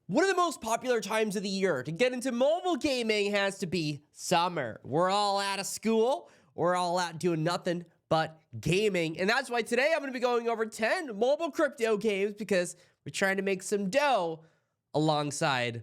One of the most popular times of the year to get into mobile gaming has to be summer. We're all out of school. We're all out doing nothing but gaming. And that's why today I'm going to be going over 10 mobile crypto games because we're trying to make some dough alongside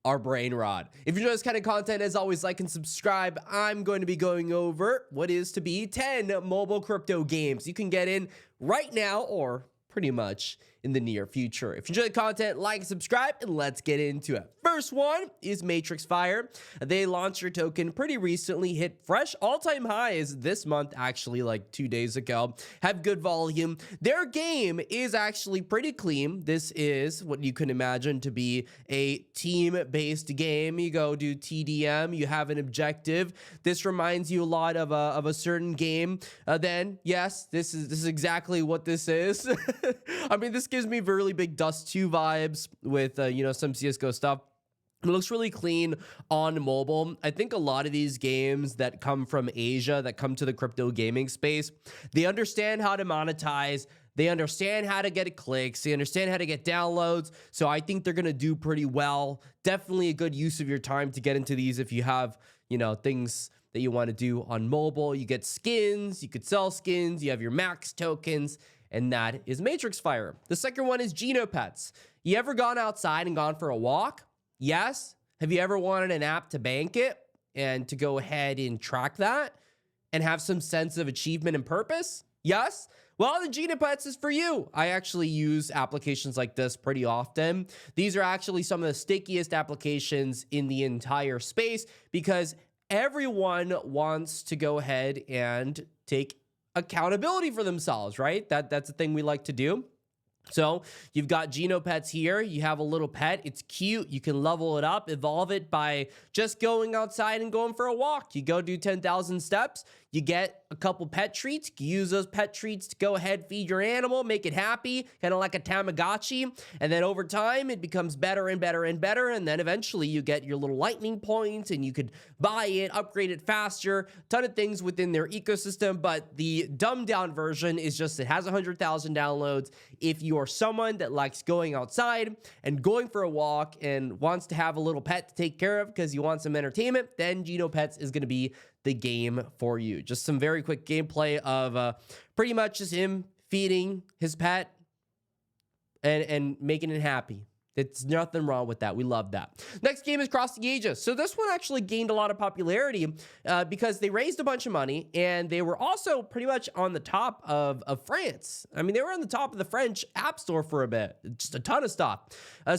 our brain rot. If you enjoy this kind of content, as always, like and subscribe. I'm going to be going over what is to be 10 mobile crypto games you can get in right now or pretty much in the near future. If you enjoy the content, like and subscribe, and let's get into it. First one is Matrix Fire. They launched their token pretty recently, hit fresh all-time highs this month, actually, like 2 days ago. Have good volume. Their game is actually pretty clean. This is what you can imagine to be a team-based game. You go do TDM, you have an objective. This reminds you a lot of a certain game. Then, yes, this is exactly what this is. I mean, this gives me really big Dust 2 vibes with, some CSGO stuff. It looks really clean on mobile. I think a lot of these games that come from Asia, that come to the crypto gaming space, they understand how to monetize. They understand how to get clicks. They understand how to get downloads. So I think they're going to do pretty well. Definitely a good use of your time to get into these if you have, things that you want to do on mobile. You get skins. You could sell skins. You have your max tokens. And that is Matrix Fire. The second one is Goo Pets. You ever gone outside and gone for a walk? Yes. Have you ever wanted an app to bank it and to go ahead and track that and have some sense of achievement and purpose? Yes. Well, the Goo Pets is for you. I actually use applications like this pretty often. These are actually some of the stickiest applications in the entire space because everyone wants to go ahead and take accountability for themselves, right? That's the thing we like to do. So you've got Goo Pets here. You have a little pet. It's cute. You can level it up, evolve it by just going outside and going for a walk. You go do 10,000 steps. You get a couple pet treats. You use those pet treats to go ahead, feed your animal, make it happy, kind of like a Tamagotchi. And then over time, it becomes better and better and better. And then eventually you get your little lightning points and you could buy it, upgrade it faster, ton of things within their ecosystem. But the dumbed down version is just it has 100,000 downloads. If you are someone that likes going outside and going for a walk and wants to have a little pet to take care of because you want some entertainment, then Goo Pets is going to be the game for you. Just some very quick gameplay of pretty much just him feeding his pet and making it happy. It's nothing wrong with that. We love that. Next game is Cross the Ages. So this one actually gained a lot of popularity because they raised a bunch of money and they were also pretty much on the top of France. I mean, they were on the top of the French App Store for a bit. Just a ton of stuff.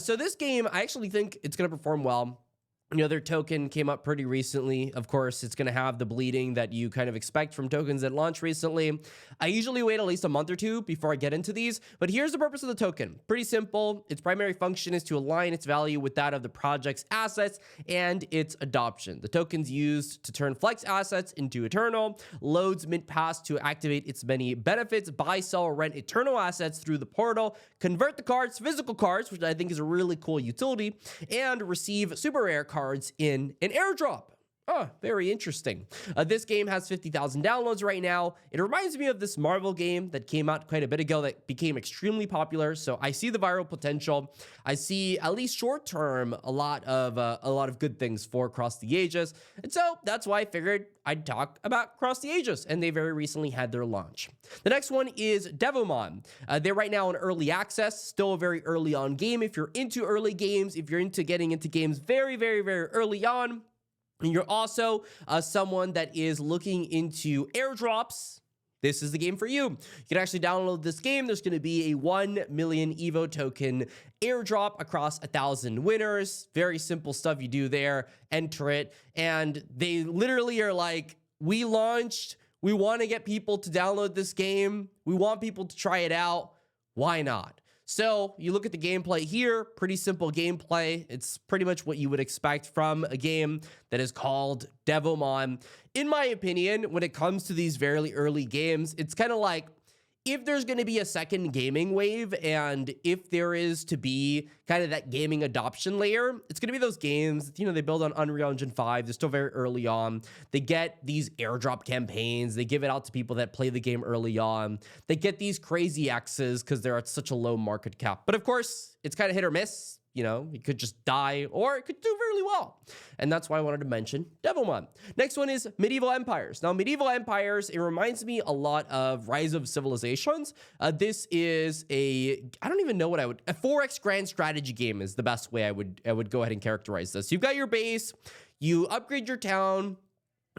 So this game, I actually think it's going to perform well. Their token came up pretty recently. Of course, it's going to have the bleeding that you kind of expect from tokens that launch recently. I usually wait at least a month or two before I get into these, but here's the purpose of the token. Pretty simple. Its primary function is to align its value with that of the project's assets and its adoption. The token's used to turn flex assets into eternal, loads mint pass to activate its many benefits, buy, sell, or rent eternal assets through the portal, convert the cards to physical cards, which I think is a really cool utility, and receive super rare cards in an airdrop. Oh, very interesting. This game has 50,000 downloads right now. It reminds me of this Marvel game that came out quite a bit ago that became extremely popular. So I see the viral potential. I see, at least short term, a lot of good things for Cross the Ages. And so that's why I figured I'd talk about Cross the Ages. And they very recently had their launch. The next one is Devomon. They're right now in early access, still a very early on game. If you're into early games, if you're into getting into games very, very, very early on, and you're also someone that is looking into airdrops, this is the game for you. You can actually download this game. There's going to be a 1 million EVO token airdrop across 1,000 winners. Very simple stuff you do there. Enter it. And they literally are like, we launched. We want to get people to download this game. We want people to try it out. Why not? So you look at the gameplay here, pretty simple gameplay. It's pretty much what you would expect from a game that is called Devomon. In my opinion, when it comes to these very early games, it's kind of like if there's going to be a second gaming wave and if there is to be kind of that gaming adoption layer, it's going to be those games, they build on Unreal Engine 5. They're still very early on. They get these airdrop campaigns. They give it out to people that play the game early on. They get these crazy X's because they're at such a low market cap. But of course, it's kind of hit or miss. You know, it could just die or it could do really well. And that's why I wanted to mention Devomon. Next one is Medieval Empires. Now, Medieval Empires, it reminds me a lot of Rise of Civilizations. This is a 4X grand strategy game is the best way I would go ahead and characterize this. You've got your base, you upgrade your town,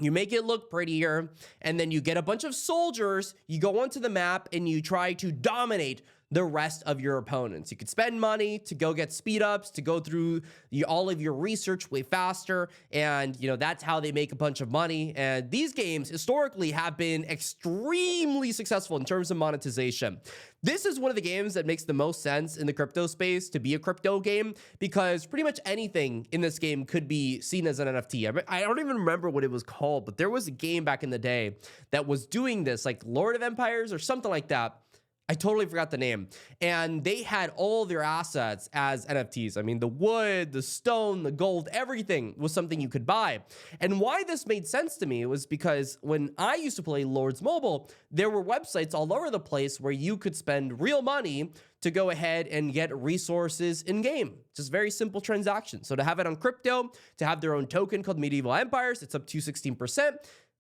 you make it look prettier, and then you get a bunch of soldiers, you go onto the map, and you try to dominate the rest of your opponents. You could spend money to go get speed ups, to go through all of your research way faster, and that's how they make a bunch of money. And these games historically have been extremely successful in terms of monetization. This is one of the games that makes the most sense in the crypto space to be a crypto game, because pretty much anything in this game could be seen as an NFT. I don't even remember what it was called, but there was a game back in the day that was doing this, like Lord of Empires or something like that. I totally forgot the name. And they had all their assets as NFTs. I mean, the wood, the stone, the gold, everything was something you could buy. And why this made sense to me was because when I used to play Lords Mobile, there were websites all over the place where you could spend real money to go ahead and get resources in game. Just very simple transactions. So to have it on crypto, to have their own token called Medieval Empires, it's up to 16%.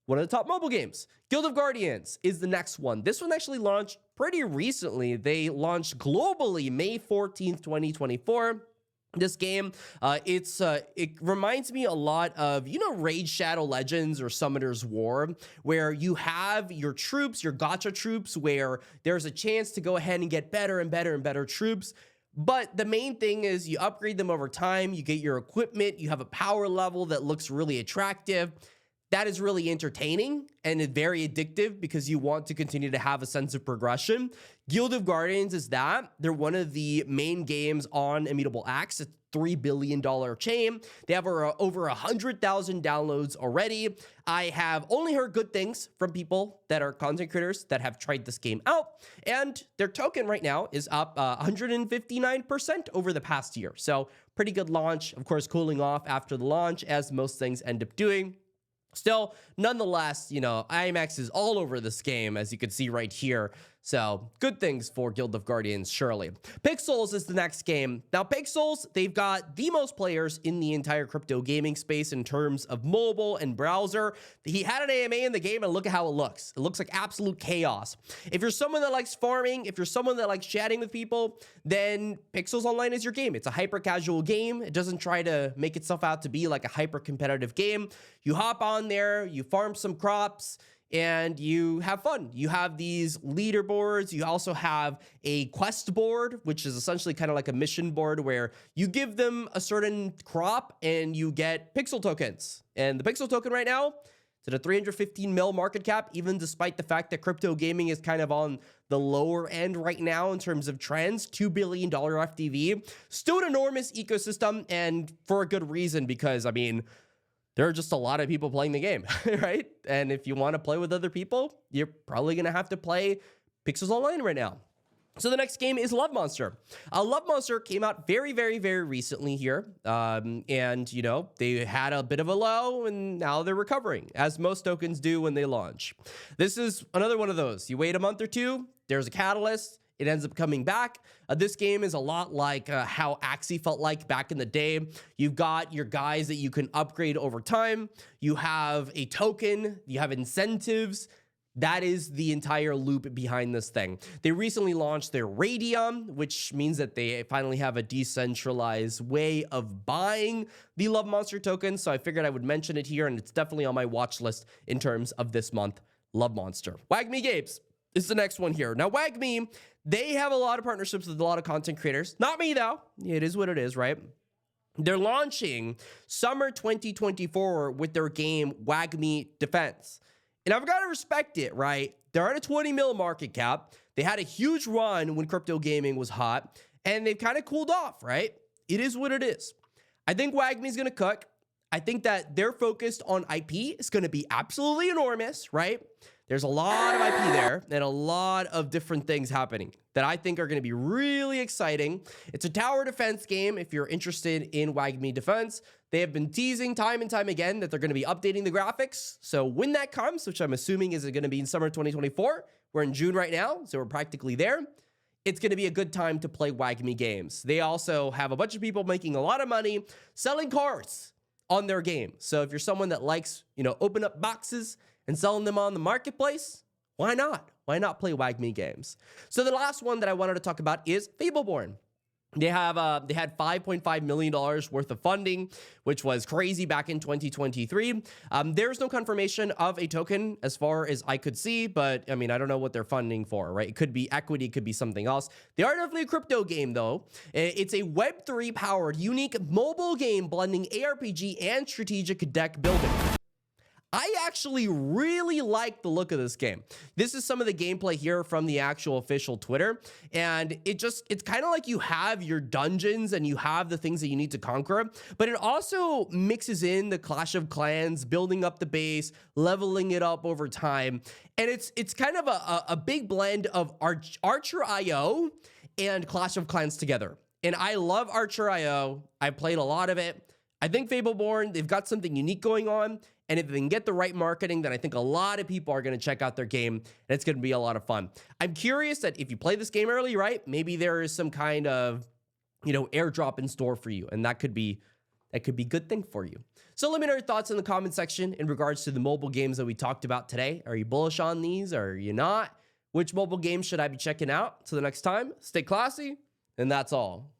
One of the top mobile games. Guild of Guardians is the next one. This one actually launched pretty recently. They launched globally May 14th, 2024. This game, it reminds me a lot of, Raid Shadow Legends or Summoner's War, where you have your troops, your gacha troops, where there's a chance to go ahead and get better and better and better troops. But the main thing is you upgrade them over time, you get your equipment, you have a power level that looks really attractive. That is really entertaining and very addictive because you want to continue to have a sense of progression. Guild of Guardians is that. They're one of the main games on Immutable X. It's a $3 billion chain. They have over 100,000 downloads already. I have only heard good things from people that are content creators that have tried this game out. And their token right now is up 159% over the past year. So pretty good launch. Of course, cooling off after the launch, as most things end up doing. Still, nonetheless, IMAX is all over this game, as you can see right here. So, good things for Guild of Guardians, surely. Pixels is the next game. Now, Pixels, they've got the most players in the entire crypto gaming space in terms of mobile and browser. He had an AMA in the game, and look at how it looks. It looks like absolute chaos. If you're someone that likes farming, if you're someone that likes chatting with people, then Pixels Online is your game. It's a hyper-casual game. It doesn't try to make itself out to be like a hyper-competitive game. You hop on there, you farm some crops, and you have fun. You have these leaderboards. You also have a quest board, which is essentially kind of like a mission board where you give them a certain crop and you get pixel tokens. And the pixel token right now, it's at a 315 mil market cap, even despite the fact that crypto gaming is kind of on the lower end right now in terms of trends. $2 billion FTV. Still an enormous ecosystem, and for a good reason, because, there are just a lot of people playing the game, right? And if you want to play with other people, you're probably going to have to play Pixels Online right now. So the next game is Love Monster. Love Monster came out very, very, very recently here. And, they had a bit of a low, and now they're recovering, as most tokens do when they launch. This is another one of those. You wait a month or two, there's a catalyst, it ends up coming back. This game is a lot like how Axie felt like back in the day. You've got your guys that you can upgrade over time. You have a token. You have incentives. That is the entire loop behind this thing. They recently launched their Radium, which means that they finally have a decentralized way of buying the Love Monster token. So I figured I would mention it here, and it's definitely on my watch list in terms of this month, Love Monster. WAGMI Games is the next one here. Now, WAGMI, they have a lot of partnerships with a lot of content creators. Not me, though. It is what it is, right? They're launching summer 2024 with their game WAGMI Defense. And I've got to respect it, right? They're at a 20 mil market cap. They had a huge run when crypto gaming was hot, and they've kind of cooled off, right? It is what it is. I think WAGMI is going to cook. I think that their focus on IP is going to be absolutely enormous, right? There's a lot of IP there and a lot of different things happening that I think are going to be really exciting. It's a tower defense game if you're interested in WAGMI Defense. They have been teasing time and time again that they're going to be updating the graphics. So when that comes, which I'm assuming is going to be in summer 2024, we're in June right now, so we're practically there. it's going to be a good time to play WAGMI games. They also have a bunch of people making a lot of money selling cards on their game. So if you're someone that likes, open up boxes and selling them on the marketplace, why not? Why not play WAGMI games? So the last one that I wanted to talk about is Fableborne. They had $5.5 million worth of funding, which was crazy back in 2023. There's no confirmation of a token as far as I could see, but I mean, I don't know what they're funding for, right? It could be equity, it could be something else. They are definitely a crypto game though. It's a Web3 powered unique mobile game blending ARPG and strategic deck building. I actually really like the look of this game. This is some of the gameplay here from the actual official Twitter. And it's kind of like you have your dungeons and you have the things that you need to conquer, but it also mixes in the Clash of Clans, building up the base, leveling it up over time. And it's kind of a big blend of Archer.io and Clash of Clans together. And I love Archer.io. I played a lot of it. I think Fableborne, they've got something unique going on. And if they can get the right marketing, then I think a lot of people are going to check out their game, and it's going to be a lot of fun. I'm curious that if you play this game early, right, maybe there is some kind of, airdrop in store for you, and that could be a good thing for you. So let me know your thoughts in the comment section in regards to the mobile games that we talked about today. Are you bullish on these, or are you not? Which mobile games should I be checking out? Till the next time, stay classy, and that's all.